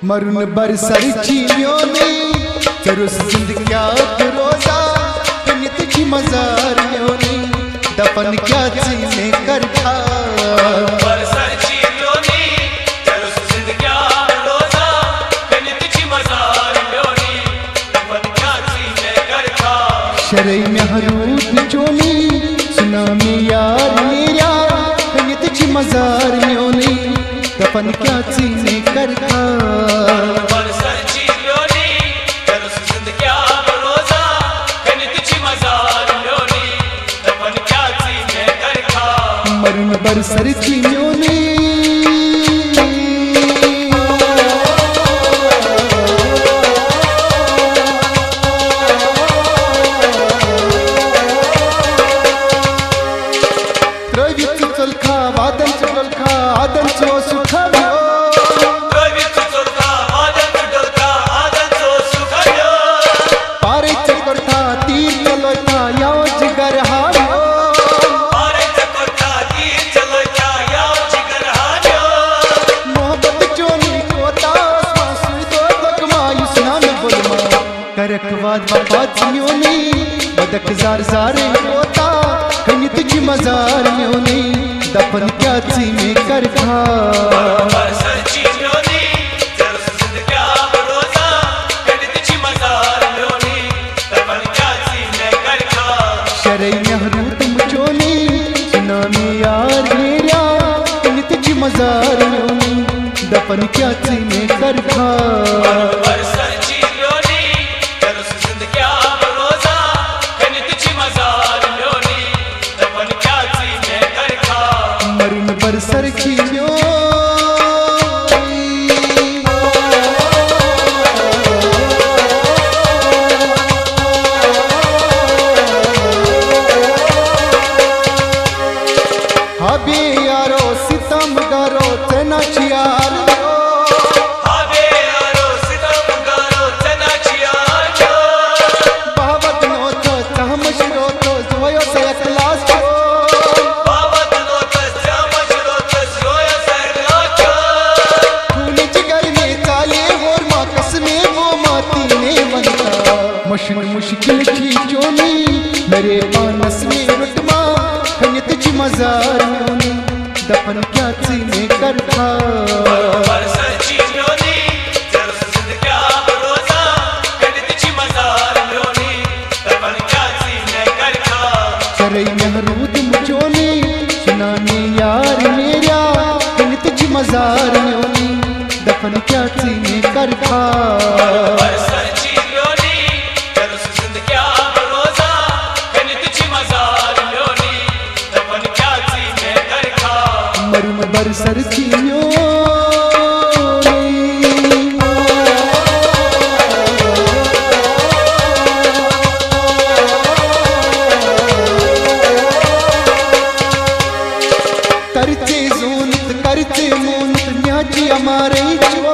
maroon बर सरची म्योनी चरुस जिंदग्या रोजा नित की मजार म्योनी दफन क्या चीने कर खा बर सरची म्योनी चरुस जिंदग्या रोजा नित की मजार म्योनी दफन क्या चीने कर खा शरई में हरूद चोनी सुना में यार मेरा नित की मजार म्योनी दफन क्या चीने कर खा बर सरची म्योनी चरुस जिंदग्या रोजा नित की मजार म्योनी दफन क्या चीने कर खा मरुन बर सरची म्योनी करकवाद बात म्योनी बदक जार जारे होता कहीं तुझी मजार म्योनी दफन क्या ची में कर खा बर सरची म्योनी चरुस जिंदग्या रोजा कहीं तुझी मजार म्योनी दफन क्या चीने कर खा शरई नेहरू तुम चोनी सुना में यार मेरा कहीं तुझी मजार म्योनी दफन क्या ची में कर खा बर सरची म्योनी चरुस जिंदग्या रोजा कहीं तुझी मजार म्योनी दफन क्या चीने कर खा मरुन बर सरची म्योनी हबे यारो सितम गारो तना चियार हबे यारो सितम गारो तना चियार बावत नो तो तहमश रो तो जोयो से अखलास छो बावत नो तो तहमश रो तो जोयो से अखलास छो खून जिगर में ताले और माँ कसमे वो माती ने बनता मुश्किल की चोनी मेरे मानस में रुतमा खनित जी मजार म्योनी दफन क्या ची में कर खा बर सरची म्योनी चरुस जिंदग्या रोजा कहीं तुझी मजार म्योनी दफन क्या चीने कर खा शरई नेहरू तुम चोनी सुना में यार मेरा कहीं तुझी मजार म्योनी दफन क्या ची में कर खा बर सरची म्योनी चरुस जिंदग्या रोजा कहीं तुझी मजार म्योनी दफन क्या चीने कर खा मरुन बर सरची म्योनी करते जोनत करते मोनत न्याची हमारे चो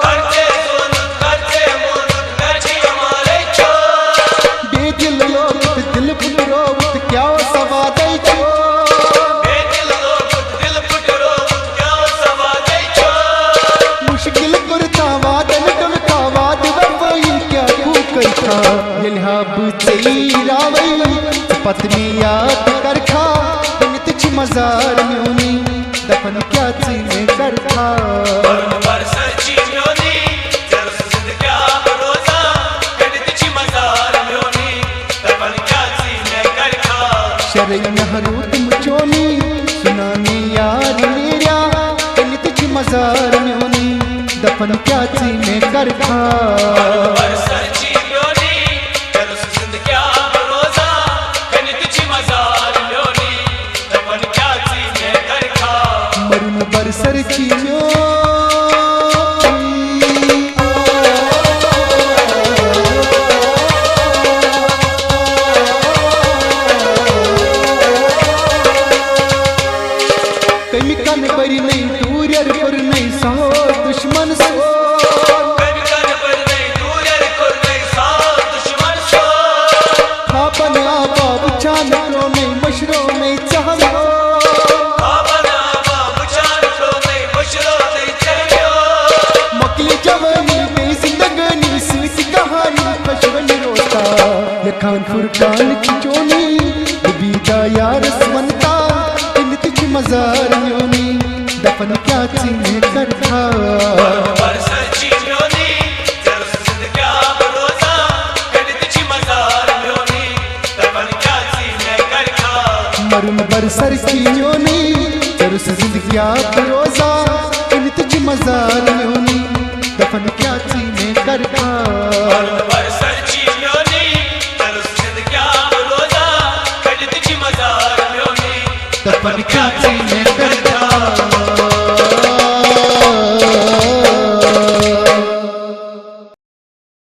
करते सुन करते मन नची हमारे छो बेदिल लोग दिल फुटरोत क्या सवाद चो बेदिल लोग दिल फुटरो क्या सवादे छो मुश्किल करता वादन डमका वाद वफाई क्या कूकर था यलहाब चेरावई पत में याद कर खा नित ची मजार म्योनी दफन क्या ची में कर खा बर सरची म्योनी चरुस जिंदग्या रोजा कहीं तुझी मजार म्योनी दफन क्या चीने कर खा शरई नेहरू तुम चोनी सुना में यार मेरा नित ची मजार म्योनी दफन क्या ची में कर खा बर सरची म्योनी चरुस जिंदग्या रोजा कहीं तुझी मजार म्योनी दफन क्या चीने कर खा मरुन बर सरची म्योनी कमी कन बरी नहीं दूर पर नहीं सहो दुश्मन सो कभी कर पर नहीं दूर कर नहीं खान फुरकान की चोनी बीदा यार स्वंता इन तिच मजार योनी दफन क्या चीने कर खा सरची म्योनी जरूस जिंदग्या बरोजा गणित ची मजार म्योनी दफन क्या चीने कर खा मरुन बरसर की योनी जरूस जिंदगिया बरोजा इन तिच मजार योनी दफन क्या चीने कर खा सरची म्योनी जरूस जिंदग्या बरोजा गणित ची मजार म्योनी दफन